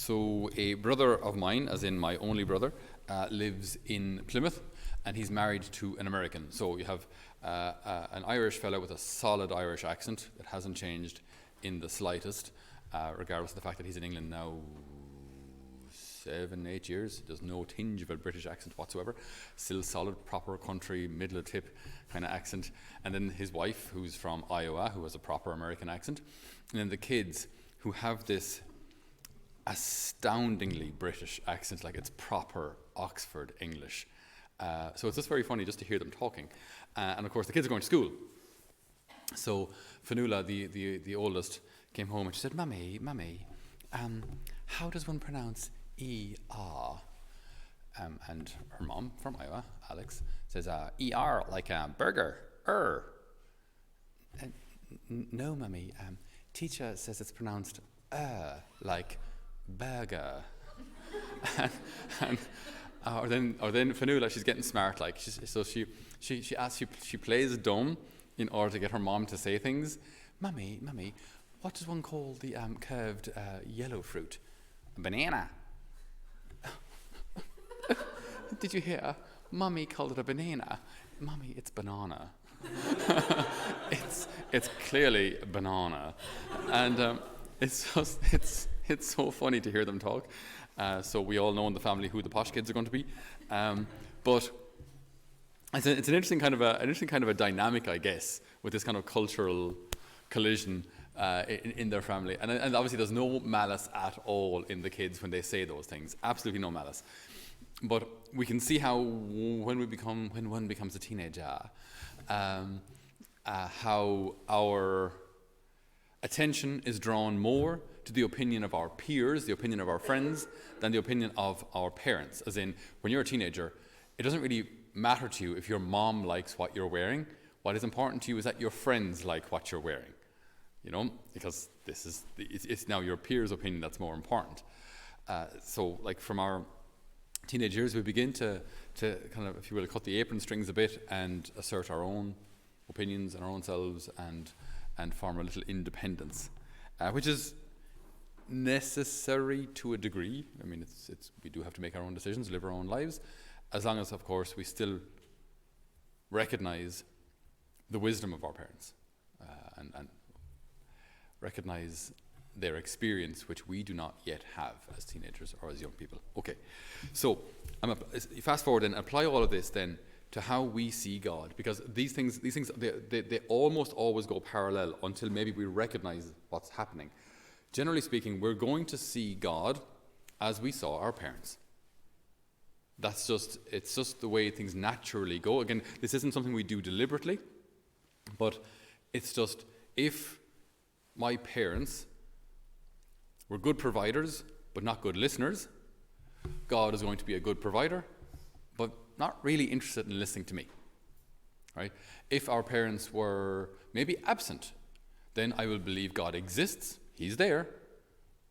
So a brother of mine, as in my only brother, lives in Plymouth, and he's married to an American. So you have an Irish fellow with a solid Irish accent that hasn't changed in the slightest, regardless of the fact that he's in England now 7-8 years. There's no tinge of a British accent whatsoever. Still solid, proper country, middle of tip kind of accent. And then his wife, who's from Iowa, who has a proper American accent. And then the kids, who have this astoundingly British accent, like it's proper Oxford English. So it's just very funny just to hear them talking. And of course the kids are going to school. So Fanula, the oldest, came home and she said, Mummy, how does one pronounce E-R? And her mom from Iowa, Alex, says E-R, like burger, No, Mummy, teacher says it's pronounced like burger. Or then Fanula, she's getting smart, like she plays dumb in order to get her mom to say things. Mummy, what does one call the curved yellow fruit? A banana. Did you hear? Mummy called it a banana. Mummy, it's banana. It's clearly banana, and it's so funny to hear them talk. So we all know in the family who the posh kids are going to be, but it's an interesting kind of a dynamic, I guess, with this kind of cultural collision in their family, and obviously there's no malice at all in the kids when they say those things. Absolutely no malice. But we can see how when one becomes a teenager, how our attention is drawn more to the opinion of our peers, the opinion of our friends, than the opinion of our parents. As in, when you're a teenager, it doesn't really matter to you if your mom likes what you're wearing. What is important to you is that your friends like what you're wearing, because it's now your peers' opinion that's more important. So, like from our teenage years, we begin to kind of, if you will, cut the apron strings a bit and assert our own opinions and our own selves and form a little independence, which is necessary to a degree. I mean, we do have to make our own decisions, live our own lives, as long as, of course, we still recognize the wisdom of our parents and recognize their experience, which we do not yet have as teenagers or as young people. Okay, so you fast forward and apply all of this then to how we see God, because these things they almost always go parallel until maybe we recognize what's happening. Generally speaking, we're going to see God as we saw our parents. It's just the way things naturally go. Again, this isn't something we do deliberately, but it's just, if my parents were good providers but not good listeners, God is going to be a good provider but not really interested in listening to me. Right? If our parents were maybe absent, then I will believe God exists, He's there,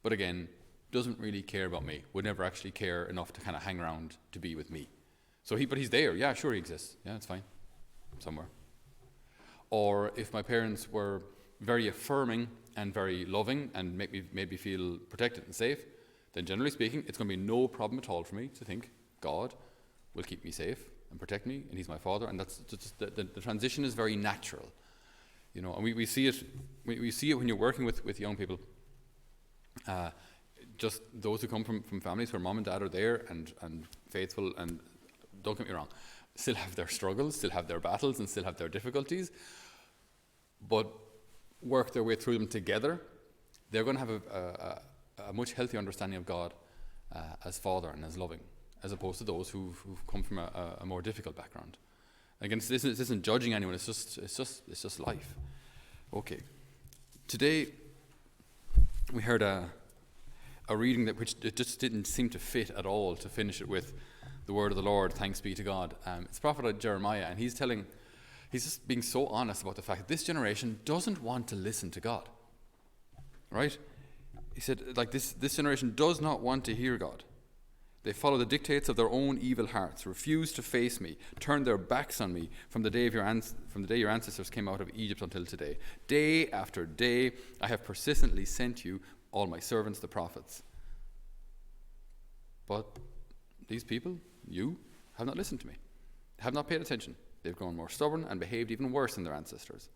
but again, doesn't really care about me, would never actually care enough to kind of hang around to be with me. But He's there, yeah, sure He exists, yeah, it's fine, somewhere. Or if my parents were very affirming and very loving and made me feel protected and safe, then generally speaking, it's going to be no problem at all for me to think God will keep me safe and protect me, and He's my Father, and that's just the transition is very natural, and we see it. We see it when you're working with young people. Just those who come from families where mom and dad are there and faithful, and don't get me wrong, still have their struggles, still have their battles, and still have their difficulties, but work their way through them together. They're going to have a much healthier understanding of God as Father and as loving, as opposed to those who've come from a more difficult background. Again, this isn't judging anyone. It's just life. Okay. Today we heard a reading which it just didn't seem to fit at all to finish it with the word of the Lord. Thanks be to God. It's prophet Jeremiah, and he's just being so honest about the fact that this generation doesn't want to listen to God. Right? He said, like, this generation does not want to hear God. They follow the dictates of their own evil hearts, refuse to face me, turn their backs on me from the day your ancestors came out of Egypt until today. Day after day, I have persistently sent you all my servants, the prophets. But these people, you, have not listened to me, have not paid attention. They've grown more stubborn and behaved even worse than their ancestors.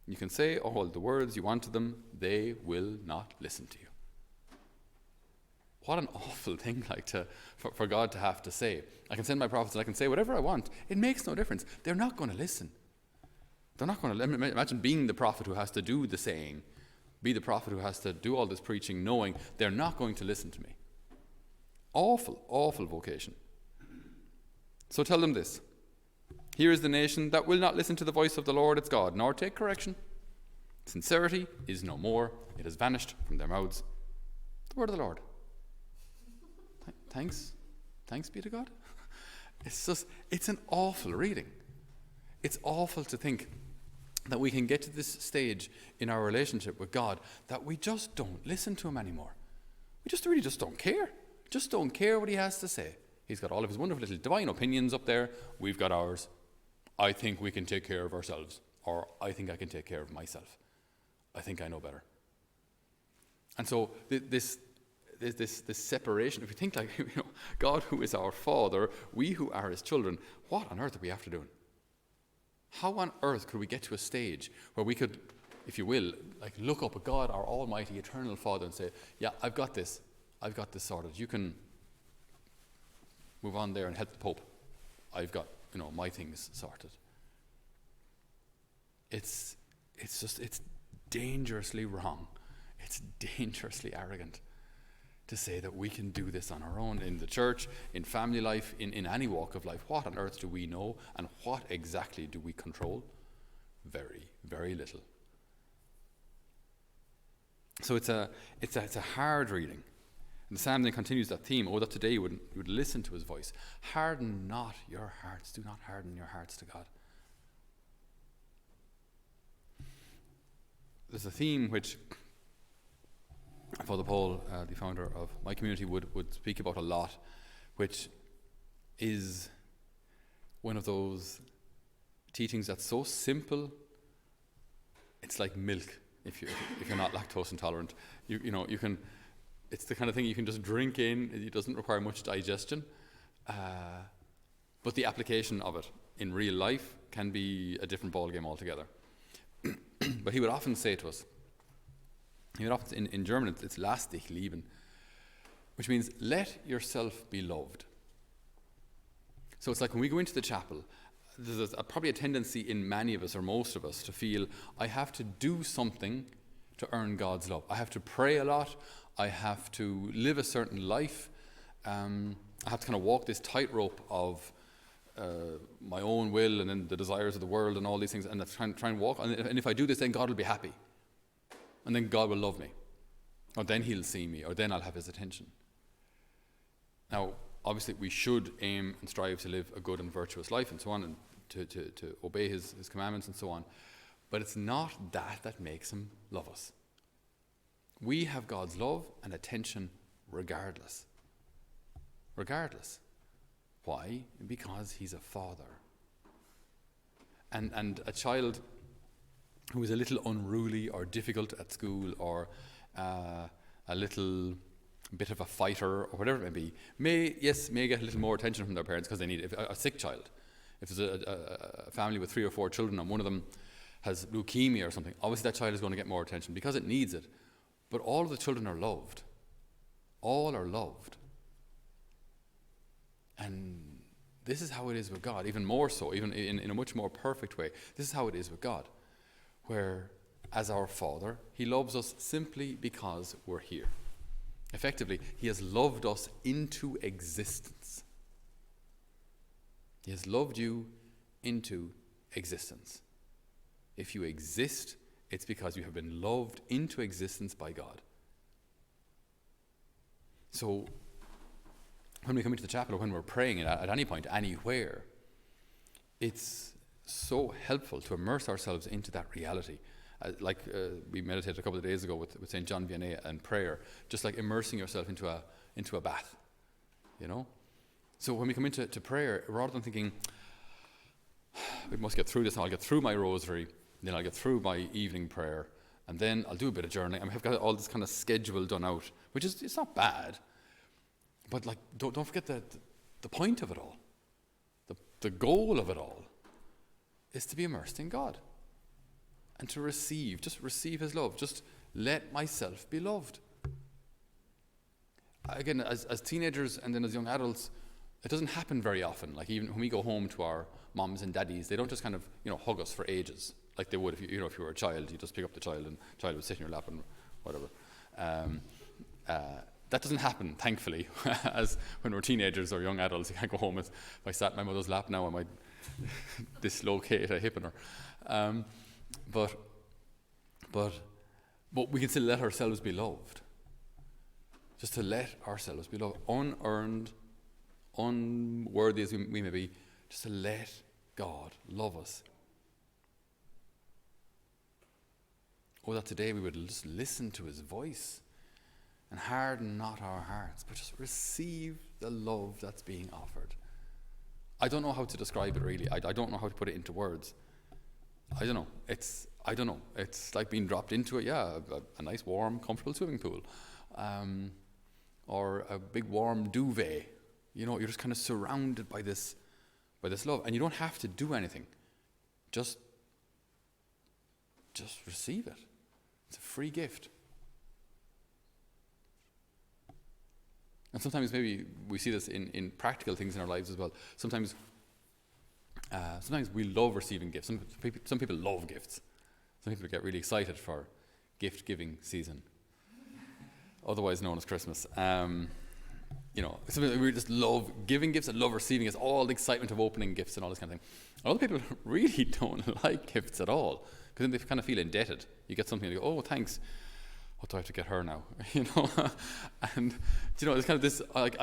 You can say all the words you want to them, they will not listen to you. What an awful thing for God to have to say. I can send my prophets and I can say whatever I want. It makes no difference. They're not going to listen. They're not going to. Imagine being the prophet who has to do the saying, be the prophet who has to do all this preaching, knowing they're not going to listen to me. Awful, awful vocation. So tell them this. Here is the nation that will not listen to the voice of the Lord its God, nor take correction. Sincerity is no more. It has vanished from their mouths. The word of the Lord. Thanks be to God. It's an awful reading. It's awful to think that we can get to this stage in our relationship with God that we just don't listen to him anymore. We just really don't care. Just don't care what he has to say. He's got all of his wonderful little divine opinions up there. We've got ours. I think we can take care of ourselves. Or I think I can take care of myself. I think I know better. And so this separation, if we think like, God who is our Father, we who are his children, what on earth are we after doing? How on earth could we get to a stage where we could, if you will, like look up at God, our almighty eternal Father, and say, yeah, I've got this sorted. You can move on there and help the Pope. I've got, my things sorted. It's dangerously wrong. It's dangerously arrogant to say that we can do this on our own in the church, in family life, in any walk of life. What on earth do we know, and what exactly do we control? Very, very little. So it's a hard reading. And the psalm then continues that theme. Oh, that today you would listen to his voice. Harden not your hearts. Do not harden your hearts to God. There's a theme which Father Paul, the founder of my community, would speak about a lot, which is one of those teachings that's so simple, it's like milk. If you're not lactose intolerant, you can. It's the kind of thing you can just drink in. It doesn't require much digestion, but the application of it in real life can be a different ballgame altogether. But he would often say to us, in German it's lass dich lieben, which means let yourself be loved. So it's like when we go into the chapel, there's probably a tendency in many of us, or most of us, to feel I have to do something to earn God's love. I have to pray a lot. I have to live a certain life. I have to kind of walk this tightrope of my own will and then the desires of the world and all these things, and try and walk. And if I do this, then God will be happy. And then God will love me. Or then he'll see me. Or then I'll have his attention. Now, obviously, we should aim and strive to live a good and virtuous life and so on, and to obey his commandments and so on. But it's not that makes him love us. We have God's love and attention regardless. Regardless. Why? Because he's a father. And a child who is a little unruly or difficult at school, or a little bit of a fighter, or whatever it may be, may get a little more attention from their parents because they need it. If a sick child, if there's a family with 3 or 4 children and one of them has leukemia or something, obviously that child is going to get more attention because it needs it. But all of the children are loved. All are loved. And this is how it is with God, even more so, even in a much more perfect way. This is how it is with God, where as our Father, he loves us simply because we're here. Effectively, he has loved us into existence. He has loved you into existence. If you exist, it's because you have been loved into existence by God. So, when we come into the chapel, or when we're praying at any point, anywhere, it's so helpful to immerse ourselves into that reality. We meditated a couple of days ago with St. John Vianney and prayer, just like immersing yourself into a bath, So when we come into prayer, rather than thinking, we must get through this, and I'll get through my rosary, then I'll get through my evening prayer, and then I'll do a bit of journaling. I've got all this kind of schedule done out, which is, it's not bad, But like, don't forget the point of it all. The goal of it all is to be immersed in God and to receive his love. Just let myself be loved. Again, as teenagers and then as young adults, it doesn't happen very often. Like, even when we go home to our moms and daddies, they don't just kind of, hug us for ages like they would if you were a child. You just pick up the child and the child would sit in your lap and whatever. That doesn't happen, thankfully, as when we're teenagers or young adults. You can't go home. If I sat in my mother's lap now, I might dislocate a hip in her. But we can still let ourselves be loved. Just to let ourselves be loved, unearned, unworthy as we may be, just to let God love us. Oh, that today we would just listen to his voice and harden not our hearts, but just receive the love that's being offered. I don't know how to describe it, really. I don't know how to put it into words. I don't know. It's like being dropped into a nice, warm, comfortable swimming pool. Or a big warm duvet. You're just kind of surrounded by this love, and you don't have to do anything. Just receive it. It's a free gift. And sometimes maybe we see this in practical things in our lives as well. Sometimes we love receiving gifts. Some people love gifts. Some people get really excited for gift-giving season, otherwise known as Christmas. We just love giving gifts and love receiving. It's all the excitement of opening gifts and all this kind of thing. Other people really don't like gifts at all, because then they kind of feel indebted. You get something and you go, oh, thanks. What do I have to get her now? And it's kind of this, why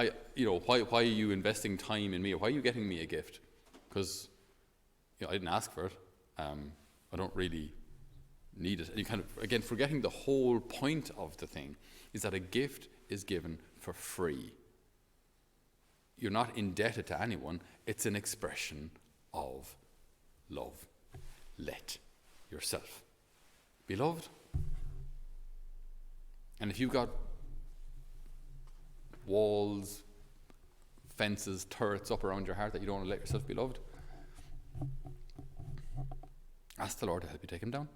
are you investing time in me? Or why are you getting me a gift? Because I didn't ask for it. I don't really need it. And you kind of, again, forgetting the whole point of the thing is that a gift is given for free. You're not indebted to anyone. It's an expression of love. Let yourself be loved. And if you've got walls, fences, turrets up around your heart that you don't want to let yourself be loved, ask the Lord to help you take them down.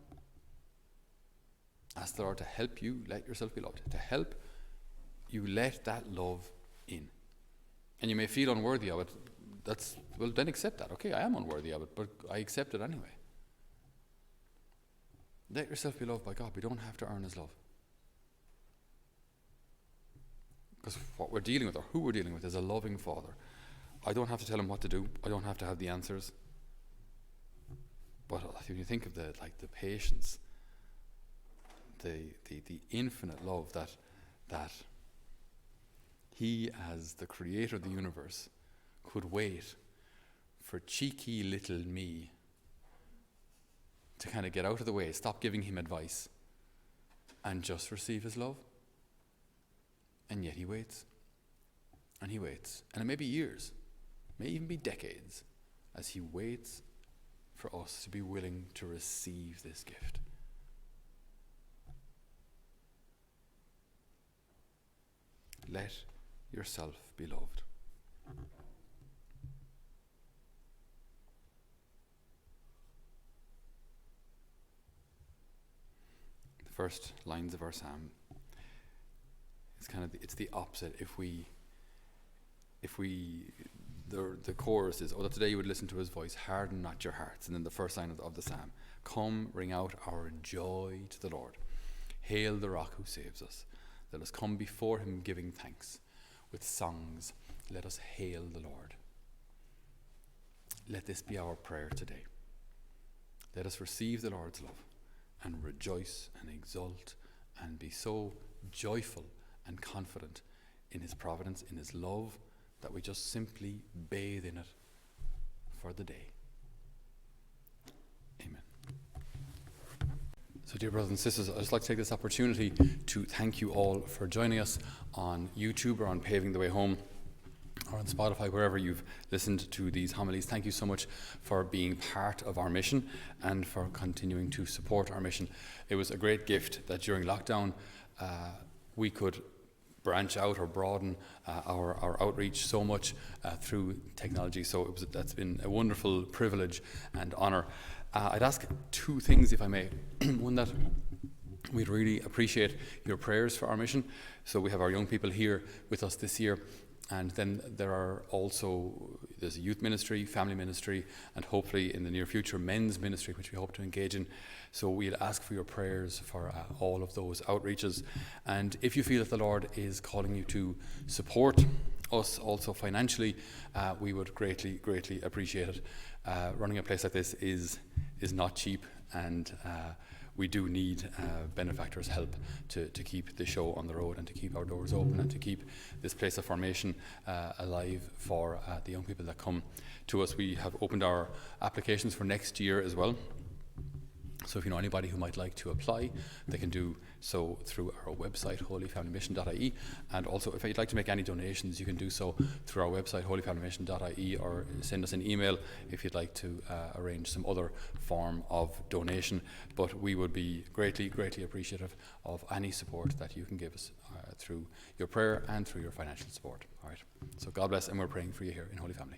Ask the Lord to help you let yourself be loved, to help you let that love in. And you may feel unworthy of it. Then accept that. Okay, I am unworthy of it, but I accept it anyway. Let yourself be loved by God. We don't have to earn his love. Because what we're dealing with, or who we're dealing with, is a loving Father. I don't have to tell him what to do. I don't have to have the answers. But when you think of the patience, the infinite love that he, as the creator of the universe, could wait for cheeky little me to kind of get out of the way, stop giving him advice, and just receive his love. And yet he waits. And he waits. And it may be years, may even be decades, as he waits for us to be willing to receive this gift. Let yourself be loved. The first lines of our psalm, it's the opposite. The chorus is, oh, that today you would listen to his voice, harden not your hearts. And then the first line of the psalm, come, ring out our joy to the Lord. Hail the rock who saves us. Let us come before him giving thanks. With songs, let us hail the Lord. Let this be our prayer today. Let us receive the Lord's love and rejoice and exult and be so joyful and confident in his providence, in his love, that we just simply bathe in it for the day. Amen. So, dear brothers and sisters, I'd just like to take this opportunity to thank you all for joining us on YouTube or on Paving the Way Home or on Spotify, wherever you've listened to these homilies. Thank you so much for being part of our mission and for continuing to support our mission. It was a great gift that during lockdown we could branch out or broaden our outreach so much through technology. So that's been a wonderful privilege and honour. I'd ask two things, if I may. One, that we'd really appreciate your prayers for our mission. So we have our young people here with us this year, and then there's a youth ministry, family ministry, and hopefully in the near future men's ministry, which we hope to engage in. So we'd ask for your prayers for all of those outreaches. And if you feel that the Lord is calling you to support us also financially, we would greatly appreciate it. Running a place like this is not cheap, and we do need benefactors' help to keep the show on the road and to keep our doors open and to keep this place of formation alive for the young people that come to us. We have opened our applications for next year as well. So if you know anybody who might like to apply, they can do so through our website, holyfamilymission.ie. And also, if you'd like to make any donations, you can do so through our website, holyfamilymission.ie, or send us an email if you'd like to arrange some other form of donation. But we would be greatly appreciative of any support that you can give us through your prayer and through your financial support. All right. So God bless, and we're praying for you here in Holy Family.